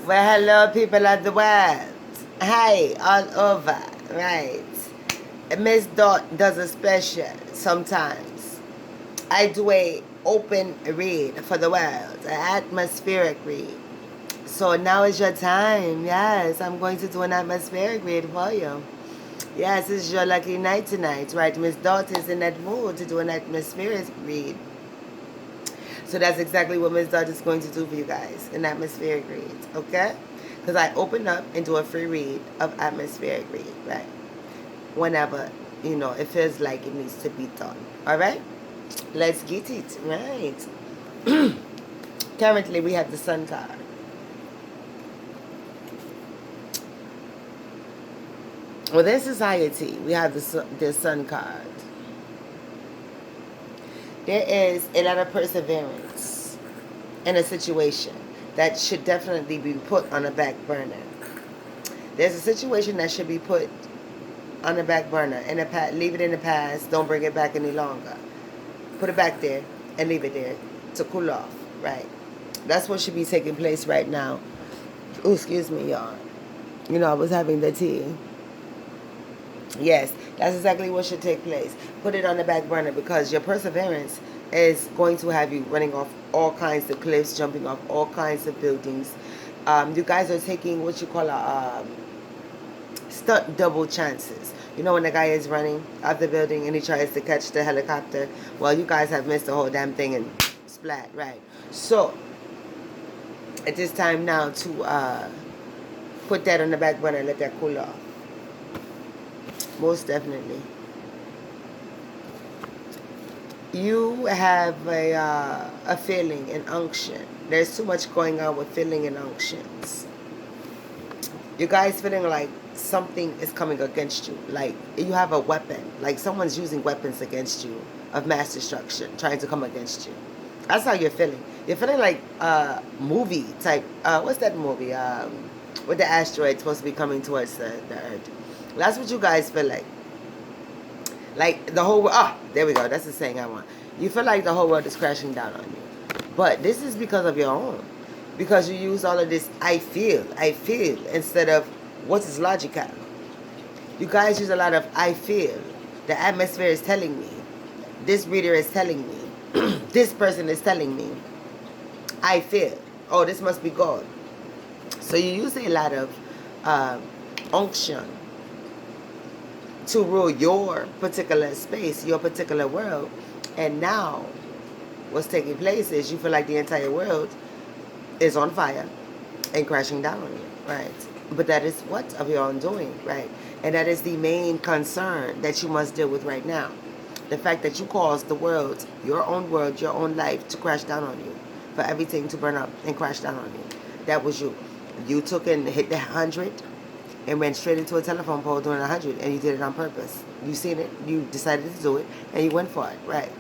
Well, hello, people of the world. Hi, all over. Right. Miss Dot does a special sometimes. I do a open read for the world, an atmospheric read. So now is your time. Yes, I'm going to do an atmospheric read for you. Yes, it's your lucky night tonight, right? Miss Dot is in that mood to do an atmospheric read. So that's exactly what Ms. Dodge is going to do for you guys, an atmospheric read, okay? Because I open up and do a free read of atmospheric read, right? Whenever, it feels like it needs to be done, all right? Let's get it, right? Currently, we have the Sun card. Within society, we have the Sun card. There is a lot of perseverance in a situation that should definitely be put on a back burner. There's a situation that should be put on the back burner. In the past, leave it in the past. Don't bring it back any longer. Put it back there and leave it there to cool off. Right. That's what should be taking place right now. Oh, excuse me, y'all. I was having the tea. Yes, that's exactly what should take place. Put it on the back burner because your perseverance is going to have you running off all kinds of cliffs, jumping off all kinds of buildings. You guys are taking what you call a stunt double chances. When the guy is running out the building and he tries to catch the helicopter, well, you guys have missed the whole damn thing and splat, right? So, it is time now to put that on the back burner and let that cool off. Most definitely. You have a feeling, an unction. There's too much going on with feeling and unctions. You guys feeling like something is coming against you, like you have a weapon, like someone's using weapons against you of mass destruction, trying to come against you. That's how you're feeling. You're feeling like movie type. What's that movie? With the asteroid supposed to be coming towards the Earth. That's what you guys feel like. Like the whole world. Ah, there we go. That's the saying I want. You feel like the whole world is crashing down on you, but this is because of your own. Because you use all of this I feel, instead of what is logical. You guys use a lot of I feel. The atmosphere is telling me. This reader is telling me. This person is telling me. I feel. Oh, this must be God. So you use a lot of unction to rule your particular space, your particular world. And now what's taking place is you feel like the entire world is on fire and crashing down on you, right? But that is what of your own doing, right? And that is the main concern that you must deal with right now. The fact that you caused the world, your own life to crash down on you, for everything to burn up and crash down on you. That was you. You took and hit the 100 and went straight into a telephone pole doing 100, and you did it on purpose. You seen it, you decided to do it, and you went for it, right?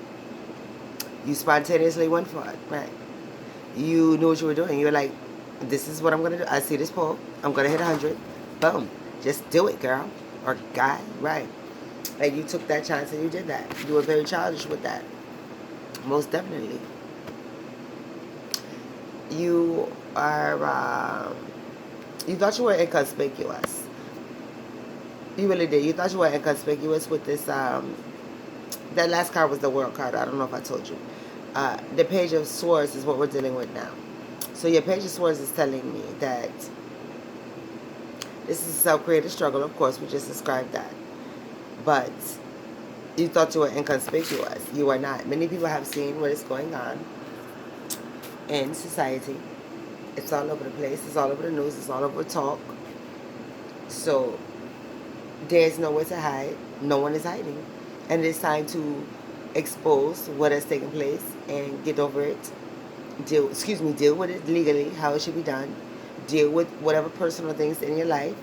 You spontaneously went for it, right? You knew what you were doing. You were like, this is what I'm going to do. I see this pole. I'm going to hit 100. Boom. Just do it, girl. Or guy. Right. And you took that chance and you did that. You were very childish with that. Most definitely. You are, you thought you were inconspicuous. You really did. You thought you were inconspicuous with this, that last card was the World card. I don't know if I told you. The Page of Swords is what we're dealing with now. So your Page of Swords is telling me that this is a self-created struggle. Of course, we just described that. But you thought you were inconspicuous. You are not. Many people have seen what is going on in society. It's all over the place. It's all over the news. It's all over talk. So there's nowhere to hide. No one is hiding. And it's time to expose what has taken place and get over it. Deal with it legally, how it should be done. Deal with whatever personal things in your life,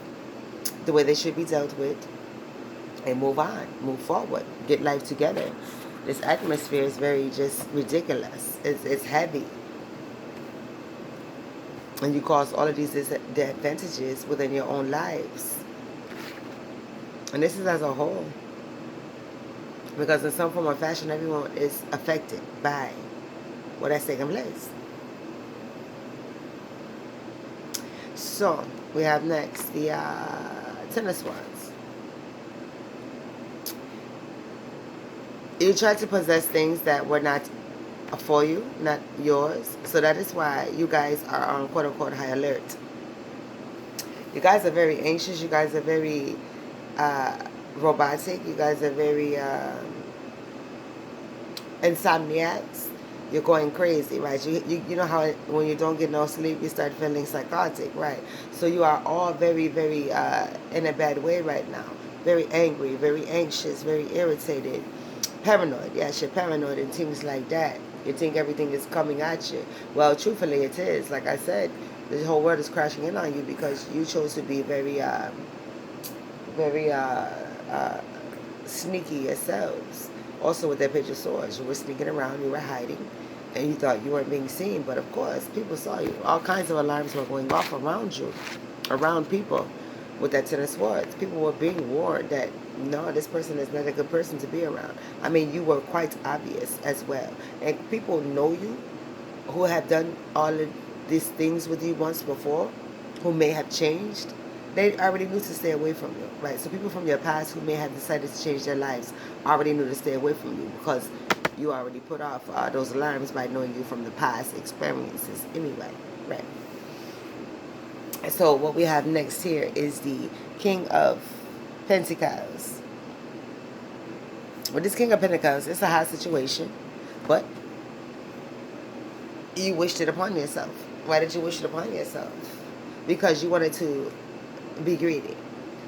the way they should be dealt with, and move on, move forward, get life together. This atmosphere is very just ridiculous. It's heavy. And you cause all of these disadvantages within your own lives. And this is as a whole. Because in some form or fashion, everyone is affected by what has taken place. So, we have next the Ten of Swords. You tried to possess things that were not for you, not yours. So that is why you guys are on quote-unquote high alert. You guys are very anxious. You guys are very robotic. You guys are very insomniacs. You're going crazy, right? You know how when you don't get no sleep, you start feeling psychotic, right? So you are all very, very in a bad way right now. Very angry, very anxious, very irritated. Paranoid. Yes, you're paranoid and things like that. You think everything is coming at you. Well, truthfully, it is. Like I said, the whole world is crashing in on you because you chose to be very, very sneaky yourselves. Also with that Page of Swords, you were sneaking around, you were hiding, and you thought you weren't being seen. But of course, people saw you. All kinds of alarms were going off around you, around people. With that Ten of Swords, people were being warned that no, this person is not a good person to be around. I mean, you were quite obvious as well, and people know you, who have done all of these things with you once before, who may have changed. They already knew to stay away from you, right? So people from your past who may have decided to change their lives already knew to stay away from you because you already put off those alarms by knowing you from the past experiences anyway, right? So what we have next here is the King of Pentacles. With this King of Pentacles, it's a high situation, but you wished it upon yourself. Why did you wish it upon yourself? Because you wanted to be greedy,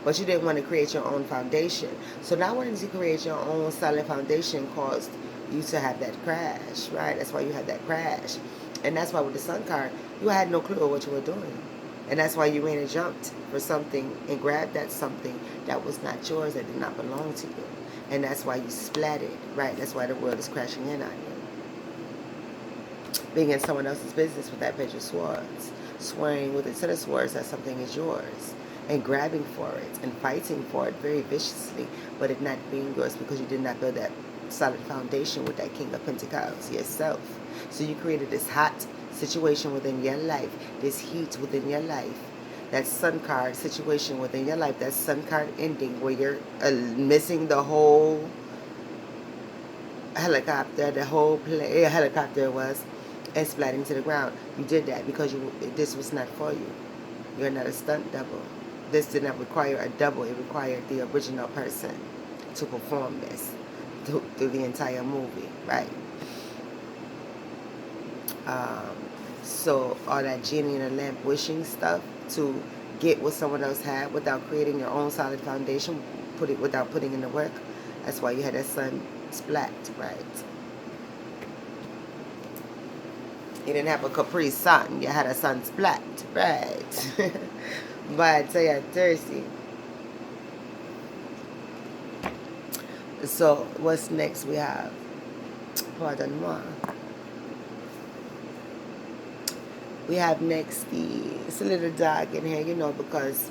but you didn't want to create your own foundation. So now wanting to create your own solid foundation caused you to have that crash, right? That's why you had that crash. And that's why with the Sun card, you had no clue what you were doing. And that's why you ran and jumped for something and grabbed that something that was not yours, that did not belong to you. And that's why you splatted, right? That's why the world is crashing in on you. Being in someone else's business with that Page of Swords. Swearing with the Ten of Swords that something is yours. And grabbing for it and fighting for it very viciously, but it not being yours because you did not build that solid foundation with that King of Pentacles yourself. So you created this hot situation within your life, this heat within your life, that Sun card situation within your life, that Sun card ending where you're missing the whole helicopter, the whole helicopter was, and splatting to the ground. You did that because this was not for you. You're not a stunt double. This did not require a double. It required the original person to perform this through the entire movie, right? So all that genie in a lamp wishing stuff to get what someone else had without creating your own solid foundation, without putting in the work. That's why you had that sun splat, right? You didn't have a Capri Sun. You had a sun splat, right? But so you're thirsty. So what's next we have? Pardon moi. We have next it's a little dark in here, you know, because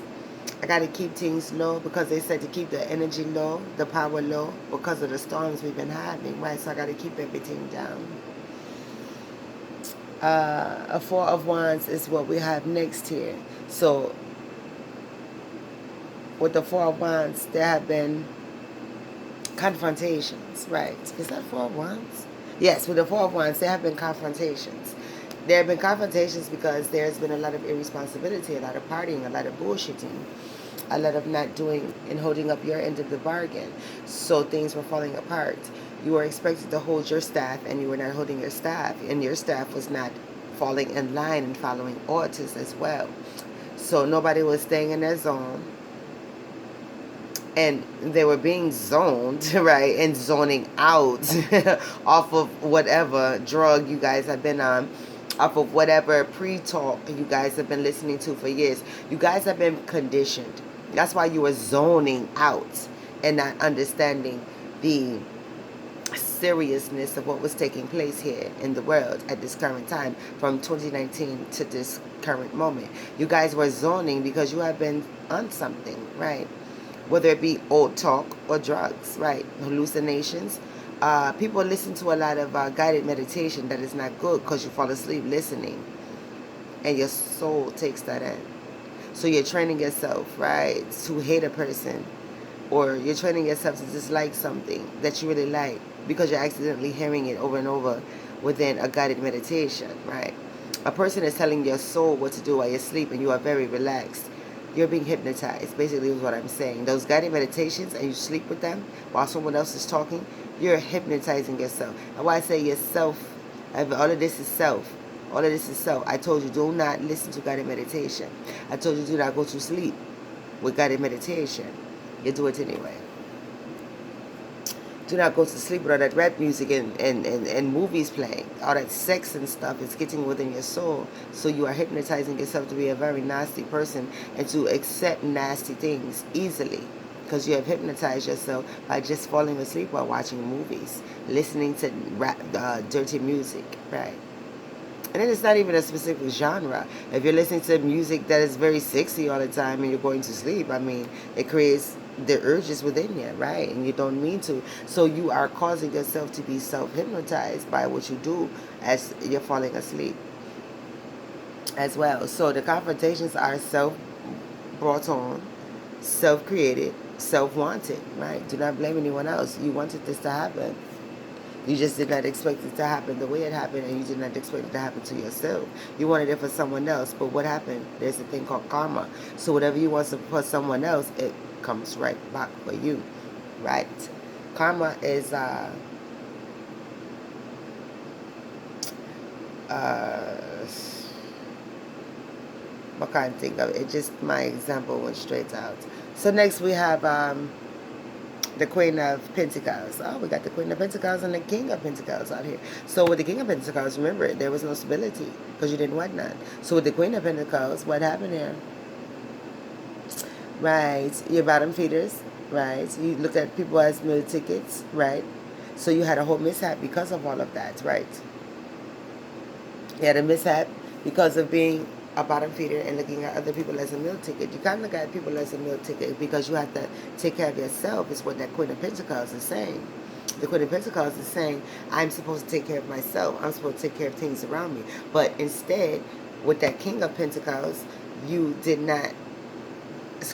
I got to keep things low because they said to keep the energy low, the power low, because of the storms we've been having, right? So I got to keep everything down. A Four of Wands is what we have next here. So with the Four of Wands, there have been confrontations, right? Is that Four of Wands? Yes, with the Four of Wands, there have been confrontations. There have been confrontations because there's been a lot of irresponsibility, a lot of partying, a lot of bullshitting, a lot of not doing and holding up your end of the bargain. So things were falling apart. You were expected to hold your staff and you were not holding your staff, and your staff was not falling in line and following orders as well. So nobody was staying in their zone. And they were being zoned, right, and zoning out off of whatever drug you guys have been on, off of whatever pre-talk you guys have been listening to for years. You guys have been conditioned. That's why you were zoning out and not understanding the seriousness of what was taking place here in the world at this current time, from 2019 to this current moment. You guys were zoning because you have been on something, right? Whether it be old talk or drugs, right? Hallucinations. People listen to a lot of guided meditation that is not good because you fall asleep listening. And your soul takes that in. So you're training yourself, right, to hate a person, or you're training yourself to dislike something that you really like because you're accidentally hearing it over and over within a guided meditation, right? A person is telling your soul what to do while you're sleeping. You are very relaxed. You're being hypnotized, basically, is what I'm saying. Those guided meditations, and you sleep with them while someone else is talking, you're hypnotizing yourself. And why I say yourself, all of this is self. All of this is self. I told you, do not listen to guided meditation. I told you, do not go to sleep with guided meditation. You do it anyway. Do not go to sleep with all that rap music and movies playing. All that sex and stuff is getting within your soul. So you are hypnotizing yourself to be a very nasty person and to accept nasty things easily. Because you have hypnotized yourself by just falling asleep while watching movies, listening to rap, dirty music, right? And then it's not even a specific genre. If you're listening to music that is very sexy all the time and you're going to sleep, I mean, it creates the urges within you, right? And you don't mean to. So you are causing yourself to be self-hypnotized by what you do as you're falling asleep as well. So the confrontations are self-brought on, self-created, self-wanted, right? Do not blame anyone else. You wanted this to happen. You just did not expect it to happen the way it happened, and you did not expect it to happen to yourself. You wanted it for someone else, but what happened? There's a thing called karma. So whatever you want for someone else, it comes right back for you, right? Karma is I can't think of it. Just my example went straight out. So next we have the Queen of Pentacles. Oh, we got the Queen of Pentacles and the King of Pentacles out here. So with the King of Pentacles, remember, there was no stability because you didn't want none. So with the Queen of Pentacles, what happened here? Right, your bottom feeders, right? You look at people as meal tickets, right? So you had a whole mishap because of all of that, right? You had a mishap because of being a bottom feeder and looking at other people as a meal ticket. You can't look at people as a meal ticket because you have to take care of yourself, is what that Queen of Pentacles is saying. The Queen of Pentacles is saying, I'm supposed to take care of myself. I'm supposed to take care of things around me. But instead, with that King of Pentacles, you did not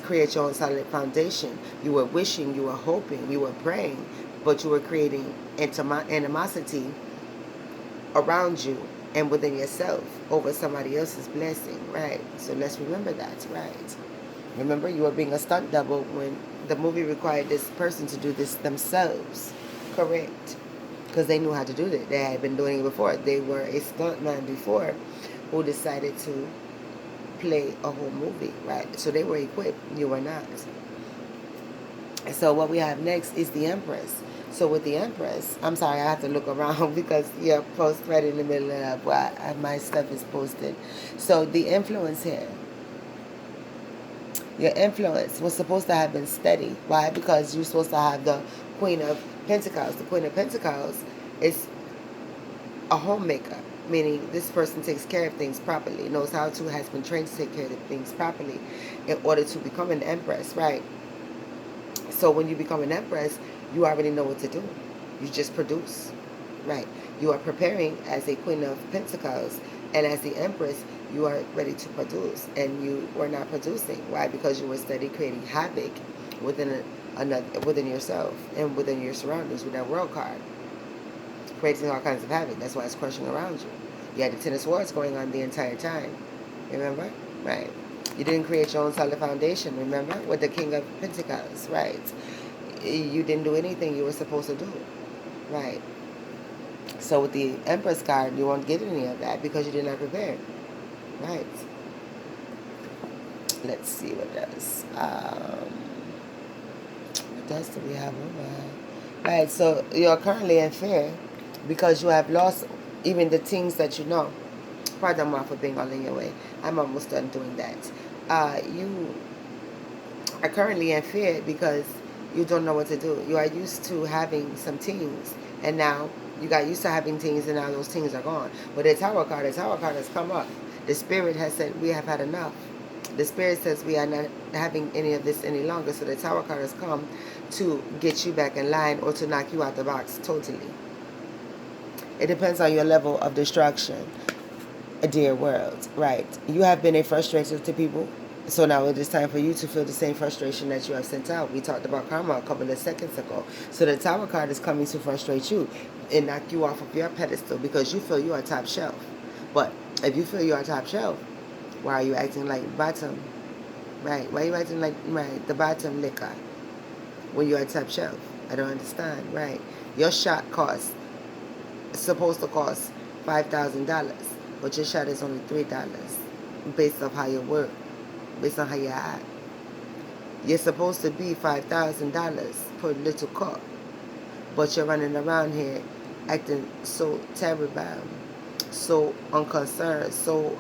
create your own solid foundation. You were wishing, you were hoping, you were praying, but you were creating animosity around you and within yourself over somebody else's blessing, right? So let's remember that, right? Remember, you were being a stunt double when the movie required this person to do this themselves, correct? Because they knew how to do it. They had been doing it before. They were a stunt man before who decided to play a whole movie, right? So they were equipped. You were not. So what we have next is the Empress. So with the Empress, I'm sorry, I have to look around because you're post right in the middle of what my stuff is posted. So the influence here, your influence was supposed to have been steady. Why? Because you're supposed to have the Queen of Pentacles. The Queen of Pentacles is a homemaker, meaning this person takes care of things properly, knows how to, has been trained to take care of things properly in order to become an Empress, right? So when you become an Empress, you already know what to do. You just produce, right? You are preparing as a Queen of Pentacles, and as the Empress, you are ready to produce, and you were not producing. Why? Because you were steady creating havoc within yourself and within your surroundings with that World card, creating all kinds of havoc. That's why it's crushing around you. You had the Ten of Swords going on the entire time. Remember? Right. You didn't create your own solid foundation, remember? With the King of Pentacles, right? You didn't do anything you were supposed to do, right? So with the Empress card, you won't get any of that because you did not prepare, right? Let's see what else. What else do we have over? Right, so you're currently in fear because you have lost even the things that you know. Pardon me for being all in your way. I'm almost done doing that. You are currently in fear because you don't know what to do. You are used to having some things, and now you got used to having things, and now those things are gone. But the Tower card has come up. The Spirit has said, we have had enough. The Spirit says we are not having any of this any longer. So the Tower card has come to get you back in line or to knock you out the box totally. It depends on your level of distraction, dear world, right? You have been a frustration to people. So now it is time for you to feel the same frustration that you have sent out. We talked about karma a couple of seconds ago. So the Tower card is coming to frustrate you and knock you off of your pedestal because you feel you are top shelf. But if you feel you are top shelf, why are you acting like bottom? Right? Why are you acting like the bottom liquor when you're at top shelf? I don't understand. Right? Your shot supposed to cost $5,000, but your shot is only $3 based off how you work, based on how you act. You're supposed to be $5,000 per little cup, but you're running around here acting so terrible, so unconcerned, so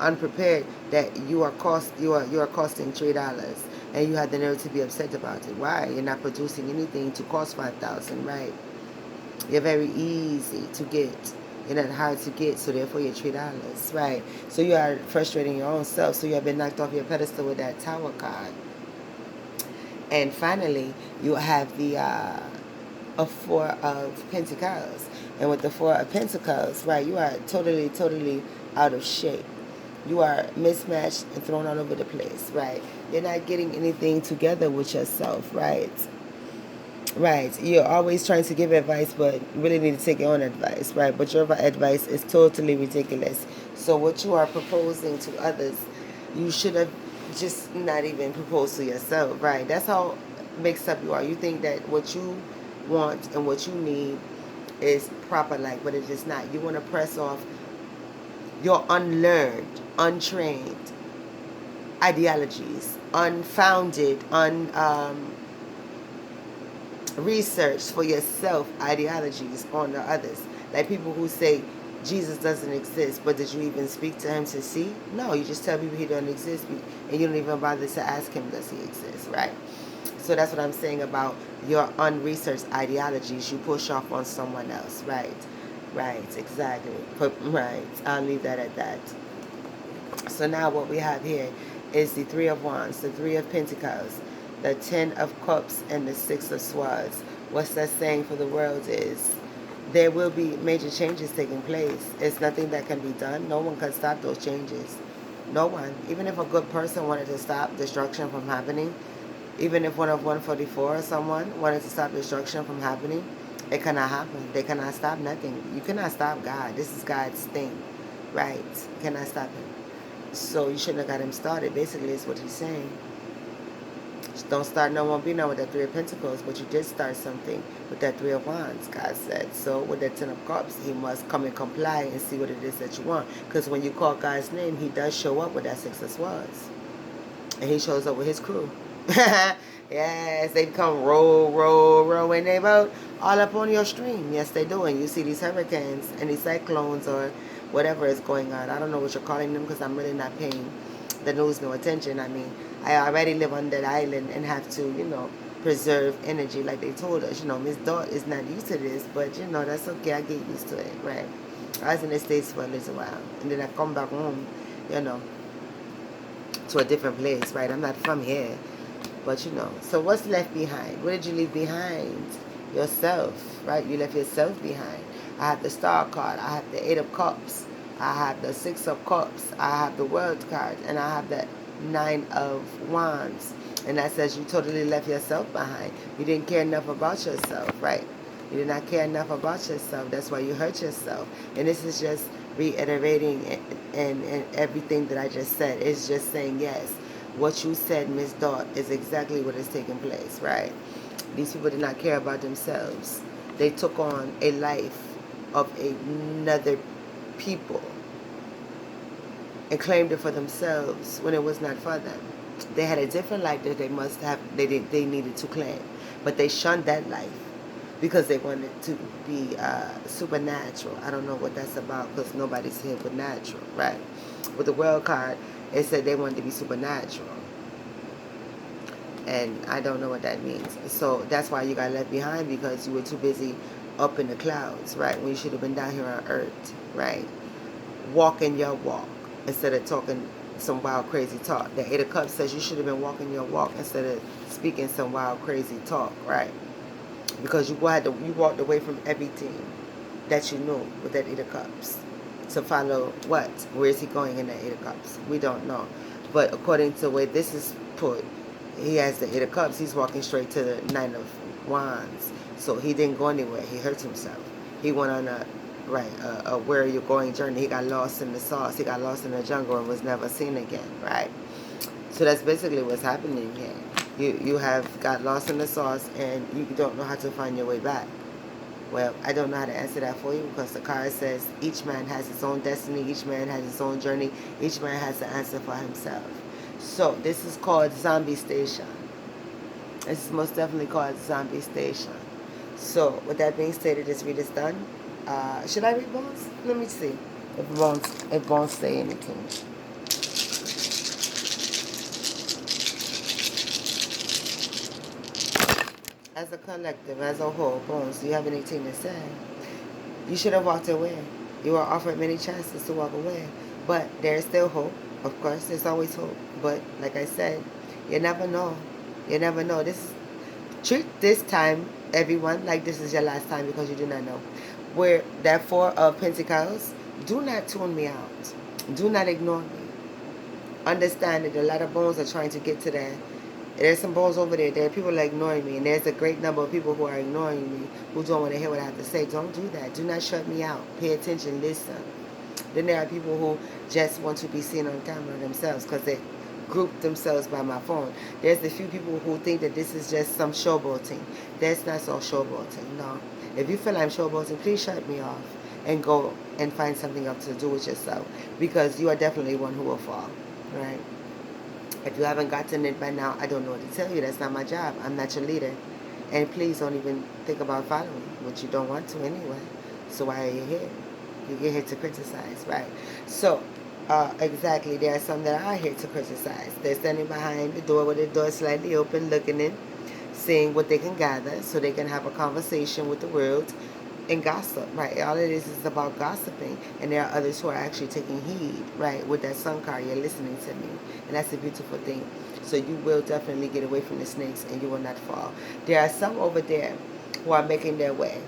unprepared that you are costing $3, and you have the nerve to be upset about it. Why? You're not producing anything to cost 5,000, right? You're very easy to get. You're not hard to get, so therefore you're $3, right? So you are frustrating your own self. So you have been knocked off your pedestal with that Tower card. And finally, you have the a Four of Pentacles. And with the Four of Pentacles, right, you are totally out of shape. You are mismatched and thrown all over the place, right? You're not getting anything together with yourself, right? Right. You're always trying to give advice, but you really need to take your own advice, right? But your advice is totally ridiculous. So what you are proposing to others, you should have just not even proposed to yourself, right? That's how mixed up you are. You think that what you want and what you need is proper, like, but it is not. You want to press off your unlearned, untrained ideologies, unfounded, research for yourself ideologies on the others. Like people who say Jesus doesn't exist, but did you even speak to him to see? No, you just tell people he doesn't exist, and you don't even bother to ask him, does he exist, right? So that's what I'm saying about your unresearched ideologies you push off on someone else, right? Right, exactly. Right, I'll leave that at that. So now what we have here is the Three of Wands, the Three of Pentacles, the Ten of Cups, and the Six of Swords. What's that saying for the world is there will be major changes taking place. It's nothing that can be done. No one can stop those changes. No one. Even if a good person wanted to stop destruction from happening, even if one of 144 or someone wanted to stop destruction from happening, it cannot happen. They cannot stop nothing. You cannot stop God. This is God's thing, right? You cannot stop him. So you shouldn't have got him started. Basically, is what he's saying. Just don't start no one be no with that Three of Pentacles, but you did start something with that Three of Wands, God said. So with that Ten of Cups, he must come and comply and see what it is that you want. Because when you call God's name, he does show up with that Six of Swords. And he shows up with his crew. Yes, they come roll in their boat all up on your stream. Yes, they do. And you see these hurricanes and these cyclones or whatever is going on. I don't know what you're calling them because I'm really not paying the news no attention. I mean, I already live on that island and have to, preserve energy like they told us. Miss Dot is not used to this, but, that's okay. I get used to it, right? I was in the States for a little while. And then I come back home, to a different place, right? I'm not from here. But, so what's left behind? What did you leave behind? Yourself, right? You left yourself behind. I have the Star card. I have the Eight of Cups. I have the Six of Cups. I have the World card. And I have the Nine of Wands. And that says you totally left yourself behind. You didn't care enough about yourself, right? You did not care enough about yourself. That's why you hurt yourself. And this is just reiterating and everything that I just said. It's just saying, yes, what you said, Miss Dot, is exactly what is taking place, right? These people did not care about themselves. They took on a life of another people and claimed it for themselves when it was not for them. They had a different life that they needed to claim. But they shunned that life because they wanted to be supernatural. I don't know what that's about because nobody's here with natural, right? With the World card, it said they wanted to be supernatural. And I don't know what that means. So that's why you got left behind, because you were too busy up in the clouds, right? When you should have been down here on earth, right? Walking your walk instead of talking some wild, crazy talk. The Eight of Cups says you should have been walking your walk instead of speaking some wild, crazy talk, right? Because you walked away from everything that you knew with that Eight of Cups. to follow what? Where is he going in the Eight of Cups? We don't know. But according to the way this is put, he has the Eight of Cups. He's walking straight to the Nine of Wands. So he didn't go anywhere. He hurt himself. He went on a where you're going journey. He got lost in the sauce. He got lost in the jungle and was never seen again, right? So that's basically what's happening here. You have got lost in the sauce and you don't know how to find your way back. Well, I don't know how to answer that for you because the card says each man has his own destiny, each man has his own journey, each man has to answer for himself. So this is called Zombie Station. This is most definitely called Zombie Station. So with that being stated, this read is done. Should I read bones? Let me see if bones say anything. As a collective, as a whole, bones, do you have anything to say? You should have walked away. You were offered many chances to walk away. But there's still hope. Of course, there's always hope. But like I said, you never know. You never know. Treat this time, everyone, like this is your last time because you do not know. Where that Four of Pentacles, do not tune me out. Do not ignore me. Understand that a lot of bones are trying to get to that. There's some bones over there. There are people that are ignoring me. And there's a great number of people who are ignoring me, who don't want to hear what I have to say. Don't do that. Do not shut me out. Pay attention. Listen. Then there are people who just want to be seen on camera themselves because they group themselves by my phone. There's a few people who think that this is just some showboating. That's not so showboating. No. If you feel I'm showboating, please shut me off and go and find something else to do with yourself because you are definitely one who will fall. Right? If you haven't gotten it by now, I don't know what to tell you. That's not my job. I'm not your leader. And please don't even think about following, which you don't want to anyway. So why are you here? You're here to criticize, right? So, exactly, there are some that are here to criticize. They're standing behind the door with the door slightly open, looking in, seeing what they can gather so they can have a conversation with the world and gossip, right? All it is about gossiping, and there are others who are actually taking heed, right? With that sun card, you're listening to me, and that's a beautiful thing. So you will definitely get away from the snakes, and you will not fall. There are some over there who are making their way.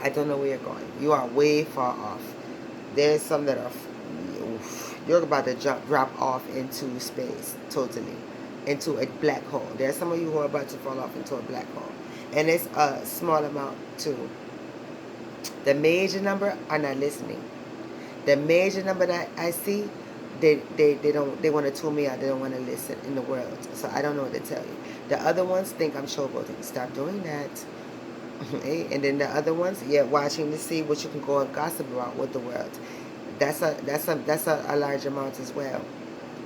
I don't know where you're going. You are way far off. There's some that are, you're about to drop off into space, totally, into a black hole. There's some of you who are about to fall off into a black hole. And it's a small amount too. The major number are not listening. The major number that I see, they want to tune me out. They don't want to listen in the world. So I don't know what to tell you. The other ones think I'm showboating. Stop doing that. And then the other ones, yeah, watching to see what you can go and gossip about with the world. That's a large amount as well.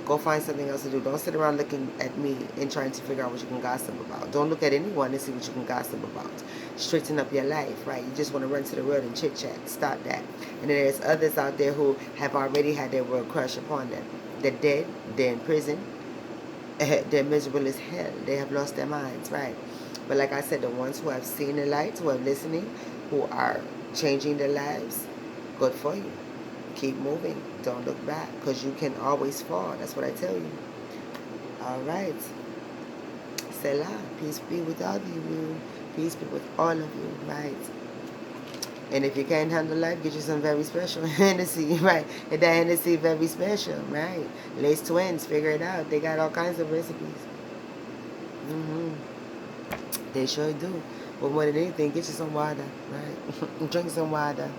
Go find something else to do. Don't sit around looking at me and trying to figure out what you can gossip about. Don't look at anyone and see what you can gossip about. Straighten up your life, right? You just want to run to the world and chit-chat. Stop that. And then there's others out there who have already had their world crush upon them. They're dead. They're in prison. They're miserable as hell. They have lost their minds, right? But like I said, the ones who have seen the light, who are listening, who are changing their lives, good for you. Keep moving. Don't look back because you can always fall. That's what I tell you. All right. Selah. Peace be with all of you. Peace be with all of you. Right. And if you can't handle life, get you some very special Hennessy. Right. And that Hennessy very special. Right. Lace twins. Figure it out. They got all kinds of recipes. They sure do. But more than anything, get you some water. Right. Drink some water.